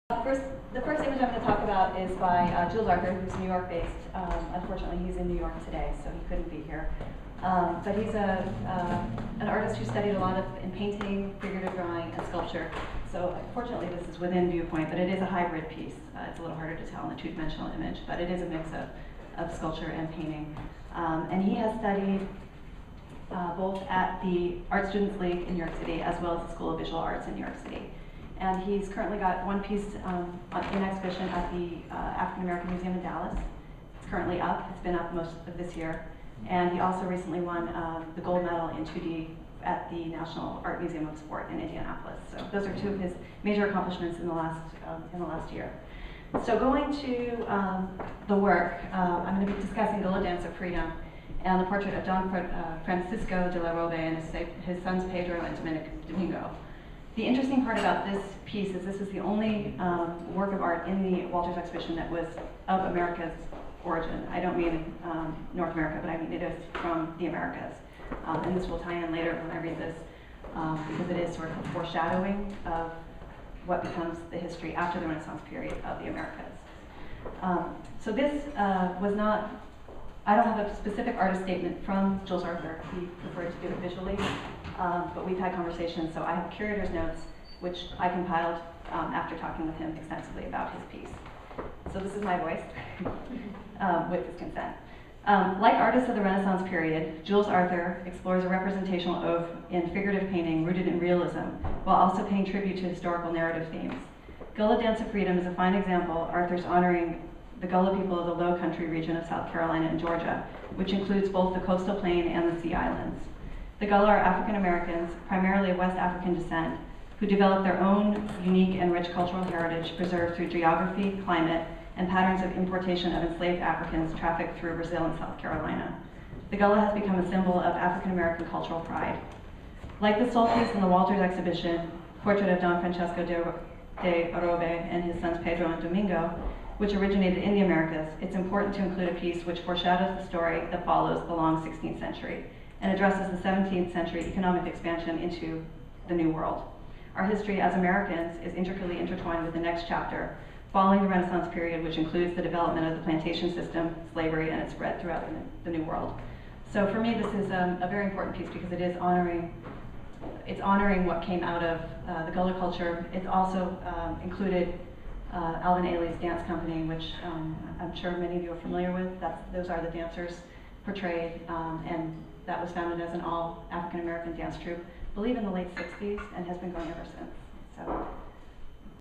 The first image I'm going to talk about is by Jules who's New York based. Unfortunately, he's in New York today, so he couldn't be here. But he's an artist who studied a lot in painting, figurative drawing, and sculpture. So fortunately, this is within viewpoint, but it is a hybrid piece. It's a little harder to tell in the two-dimensional image, but it is a mix of sculpture and painting. And he has studied both at the Art Students League in New York City, as well as the School of Visual Arts in New York City. And he's currently got one piece in exhibition at the African American Museum in Dallas. It's currently up. It's been up most of this year. And he also recently won the gold medal in 2D at the National Art Museum of Sport in Indianapolis. So those are two of his major accomplishments in the last year. So going to the work, I'm going to be discussing Gola Dance of Freedom and the portrait of Don Francisco de la Robe and his sons Pedro and Domingo. The interesting part about this piece is this is the only work of art in the Walters exhibition that was of America's origin. I don't mean North America, but I mean it is from the Americas. And this will tie in later when I read this, because it is sort of a foreshadowing of what becomes the history after the Renaissance period of the Americas. So this was not, I don't have a specific artist statement from Jules Arthur. He preferred to do it visually. But we've had conversations, so I have curator's notes, which I compiled after talking with him extensively about his piece. So this is my voice, with his consent. Like artists of the Renaissance period, Jules Arthur explores a representational oeuvre in figurative painting rooted in realism, while also paying tribute to historical narrative themes. Gola Dance of Freedom is a fine example. Arthur's honoring the Gullah people of the Low Country region of South Carolina and Georgia, which includes both the coastal plain and the sea islands. The Gullah are African Americans, primarily of West African descent, who developed their own unique and rich cultural heritage preserved through geography, climate, and patterns of importation of enslaved Africans trafficked through Brazil and South Carolina. The Gullah has become a symbol of African American cultural pride. Like the sole piece in the Walters exhibition, Portrait of Don Francisco de Robe and his sons Pedro and Domingo, which originated in the Americas, it's important to include a piece which foreshadows the story that follows the long 16th century and addresses the 17th century economic expansion into the New World. Our history as Americans is intricately intertwined with the next chapter, following the Renaissance period, which includes the development of the plantation system, slavery, and its spread throughout the New World. So for me, this is a very important piece because it is honoring what came out of the Gullah culture. It's also included Alvin Ailey's dance company, which I'm sure many of you are familiar with. Those are the dancers portrayed, and that was founded as an all African American dance troupe, I believe in the late 60s, and has been going ever since. So